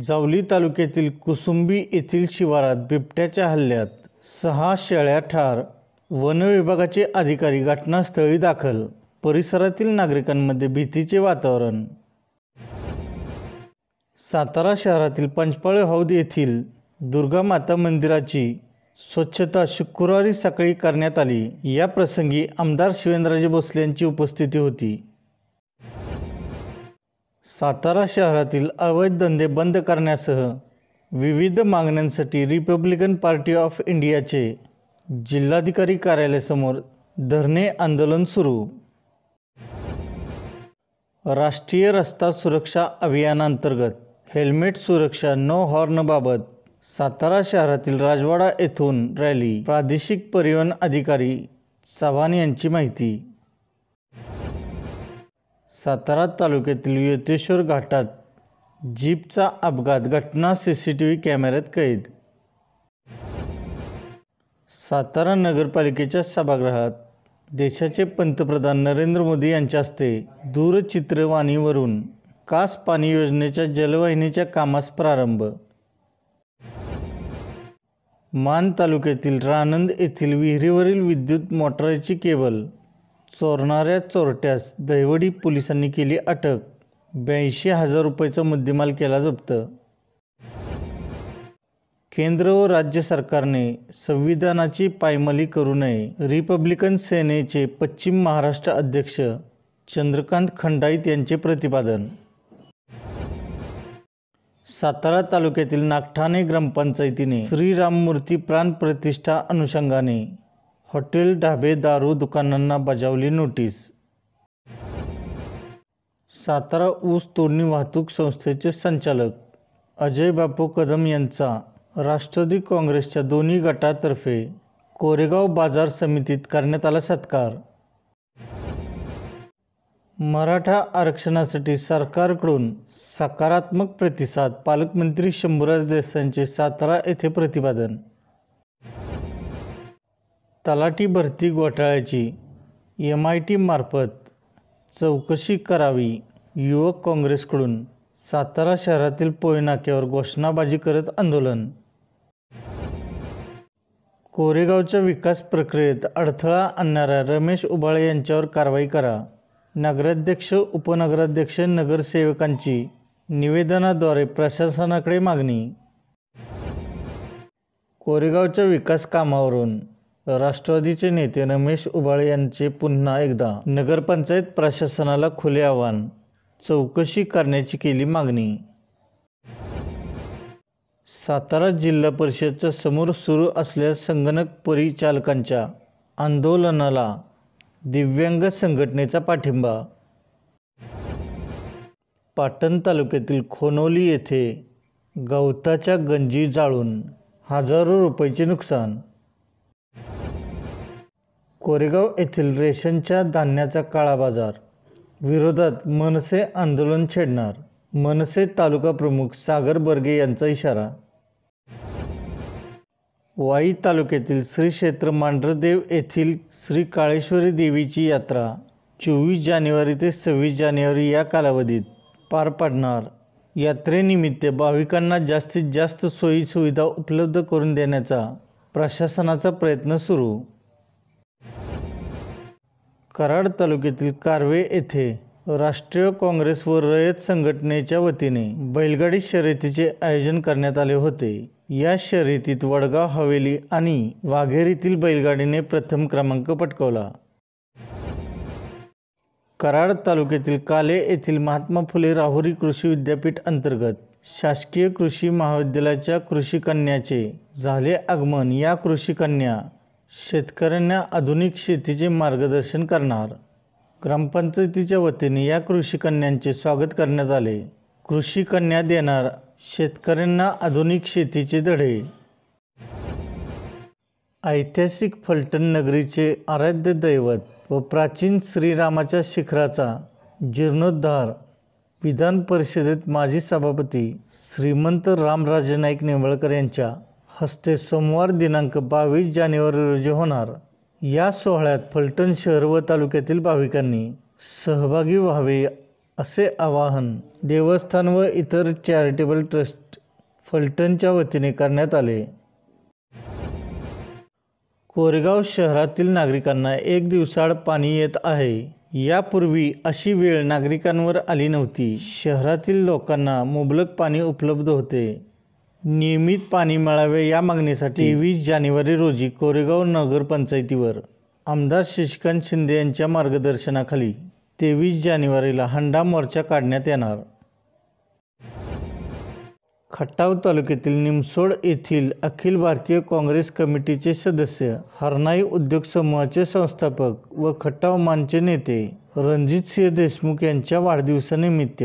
जावली तालुक्यातील कुसुंबी येथील शिवारात बिबट्याच्या हल्ल्यात 6 शेळ्या ठार. वन विभागाचे अधिकारी घटनास्थळी दाखल. परिसरातील नागरिकांमध्ये भीतीचे वातावरण. सातारा शहरातील पंचपाळे हौद येथील दुर्गा माता मंदिराची स्वच्छता शुक्रवारी सकाळी करण्यात आली. या प्रसंगी आमदार शिवेंद्रराजे भोसले यांची उपस्थिती होती. सातारा शहरातील अवैध धंदे बंद करण्यासह विविध मागण्यांसाठी रिपब्लिकन पार्टी ऑफ इंडियाचे जिल्हाधिकारी कार्यालयासमोर धरणे आंदोलन सुरू. राष्ट्रीय रस्ता सुरक्षा अभियानांतर्गत हेल्मेट सुरक्षा नो हॉर्नबाबत सातारा शहरातील राजवाडा येथून रॅली. प्रादेशिक परिवहन अधिकारी चव्हाण यांची माहिती. सातारा तालुक्यातील यतेश्वर घाटात जीपचा अपघात, घटना सीसीटीव्ही कॅमेऱ्यात कैद. सातारा नगरपालिकेच्या सभागृहात देशाचे पंतप्रधान नरेंद्र मोदी यांच्या हस्ते दूरचित्रवाणीवरून कास पाणी योजनेच्या जलवाहिनीच्या कामास प्रारंभ. मान तालुक्यातील रानंद येथील विहिरीवरील विद्युत मोटारीची केबल चोरणाऱ्या चोरट्यास दहिवडी पोलिसांनी केली अटक. 82,000 रुपयांचा मुद्देमाल केला जप्त. केंद्र व राज्य सरकारने संविधानाची पायमल्ली करू नये. रिपब्लिकन सेनेचे पश्चिम महाराष्ट्र अध्यक्ष चंद्रकांत खंडाईत यांचे प्रतिपादन. सातारा तालुक्यातील नागठाणे ग्रामपंचायतीने श्रीराममूर्ती प्राण प्रतिष्ठा अनुषंगाने हॉटेल, ढाबे, दारू दुकानांना बजावली नोटीस. सातारा ऊस तोडणी वाहतूक संस्थेचे संचालक अजय बापू कदम यांचा राष्ट्रवादी काँग्रेसच्या दोन्ही गटातर्फे कोरेगाव बाजार समितीत करण्यात आला सत्कार. मराठा आरक्षणासाठी सरकारकडून सकारात्मक प्रतिसाद, पालकमंत्री शंभूराज देसाईंचे सातारा येथे प्रतिपादन. तलाठी भरती घोटाळ्याची MIT मार्फत चौकशी करावी. युवक काँग्रेसकडून सातारा शहरातील पोय नाक्यावर घोषणाबाजी करत आंदोलन. कोरेगावच्या विकास प्रक्रियेत अडथळा आणणाऱ्या रमेश उबाळे यांच्यावर कारवाई करा. नगराध्यक्ष, उपनगराध्यक्ष, नगरसेवकांची निवेदनाद्वारे प्रशासनाकडे मागणी. कोरेगावच्या विकास कामावरून राष्ट्रवादीचे नेते रमेश उबाळे यांचे पुन्हा एकदा नगरपंचायत प्रशासनाला खुले आव्हान. चौकशी करण्याची केली मागणी. सातारा जिल्हा परिषदच्या समोर सुरू असलेल्या संगणक परिचालकांच्या आंदोलनाला दिव्यांग संघटनेचा पाठिंबा. पाटण तालुक्यातील खोनोली येथे गवताच्या गंजी जाळून हजारो रुपयांचे नुकसान. कोरेगाव येथील रेशनच्या धान्याचा काळा बाजार विरोधात मनसे आंदोलन छेडणार. मनसे तालुका प्रमुख सागर बर्गे यांचा इशारा. वाई तालुक्यातील श्री क्षेत्र मांढरदेव येथील श्री काळेश्वरी देवीची यात्रा 24 जानेवारी ते 26 जानेवारी या कालावधीत पार पडणार. यात्रेनिमित्त भाविकांना जास्तीत जास्त सोयी सुविधा उपलब्ध करून देण्याचा प्रशासनाचा प्रयत्न सुरू. कराड तालुक्यातील कार्वे येथे राष्ट्रीय काँग्रेस व रयत संघटनेच्या वतीने बैलगाडी शर्यतीचे आयोजन करण्यात आले होते. या शर्यतीत वडगाव हवेली आणि वाघेरीतील बैलगाडीने प्रथम क्रमांक पटकावला. कराड तालुक्यातील काले येथील महात्मा फुले राहुरी कृषी विद्यापीठ अंतर्गत शासकीय कृषी महाविद्यालयाच्या कृषी कन्याचे झाले आगमन. या कृषी कन्या शेतकऱ्यांना आधुनिक शेतीचे मार्गदर्शन करणार. ग्रामपंचायतीच्या वतीने या कृषी कन्यांचे स्वागत करण्यात आले. कृषी कन्या देणार शेतकऱ्यांना आधुनिक शेतीचे धडे. ऐतिहासिक फलटण नगरीचे आराध्य दैवत व प्राचीन श्रीरामाच्या शिखराचा जीर्णोद्धार. विधान परिषदेत माजी सभापती श्रीमंत रामराजे नाईक निंबाळकर यांच्या हस्ते सोमवार दिनांक 22 जानेवारी रोजी होणार. या सोहळ्यात फलटण शहर व तालुक्यातील भाविकांनी सहभागी व्हावे असे आवाहन देवस्थान व इतर चॅरिटेबल ट्रस्ट फलटणच्या वतीने करण्यात आले. कोरेगाव शहरातील नागरिकांना एक दिवसाआड पाणी येत आहे. यापूर्वी अशी वेळ नागरिकांवर आली नव्हती. शहरातील लोकांना मुबलक पाणी उपलब्ध होते. नियमित पाणी मिळावे या मागणीसाठी 23 जानेवारी रोजी कोरेगाव नगरपंचायतीवर आमदार शशिकांत शिंदे यांच्या मार्गदर्शनाखाली 23 जानेवारीला हंडा मोर्चा काढण्यात येणार. खटाव तालुक्यातील निमसोड येथील अखिल भारतीय काँग्रेस कमिटीचे सदस्य, हरणाई उद्योग समूहाचे संस्थापक व खटाव मानचे नेते रणजितसिंह देशमुख यांच्या वाढदिवसानिमित्त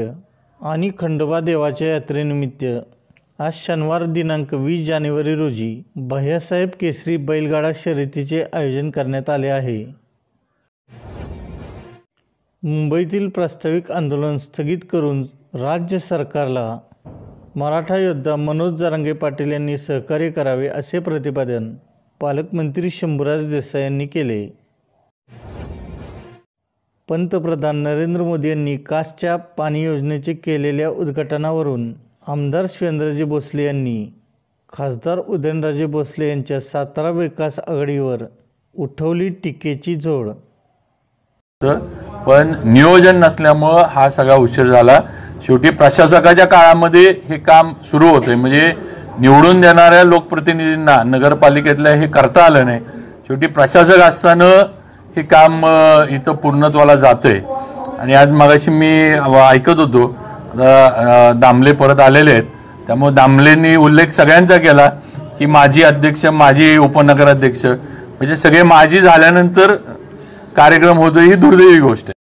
आणि खंडोबा देवाच्या यात्रेनिमित्त आज शनिवार दिनांक 20 जानेवारी रोजी भैयासाहेब केसरी बैलगाडा शर्यतीचे आयोजन करण्यात आले आहे. मुंबईतील प्रास्ताविक आंदोलन स्थगित करून राज्य सरकारला मराठा योद्धा मनोज जरांगे पाटील यांनी सहकार्य करावे असे प्रतिपादन पालकमंत्री शंभूराज देसाई यांनी केले. पंतप्रधान नरेंद्र मोदी यांनी कासच्या पाणी योजनेचे केलेल्या उद्घाटनावरून आमदार शिवेंद्रजी भोसले यांनी खासदार उदयनराजे भोसले यांच्या सातारा विकास आघाडीवर उठवली टीकेची झोड. पण नियोजन नसल्यामुळे हा सगळा उशीर झाला. शेवटी प्रशासकाच्या काळामध्ये हे काम सुरू होते, म्हणजे निवडून देणाऱ्या लोकप्रतिनिधींना नगरपालिकेतल्या हे करता आलं नाही. शेवटी प्रशासक असताना हे काम इथं पूर्णत्वाला जातंय. आणि आज मगाशी मी ऐकत होतो दामले परत आलेले आहेत, त्यामुळे दामलेंनी उल्लेख सगळ्यांचा केला की माजी अध्यक्ष, माजी उपनगराध्यक्ष, म्हणजे सगळे माजी झाल्यानंतर कार्यक्रम होतो, ही दुर्दैवी गोष्ट आहे.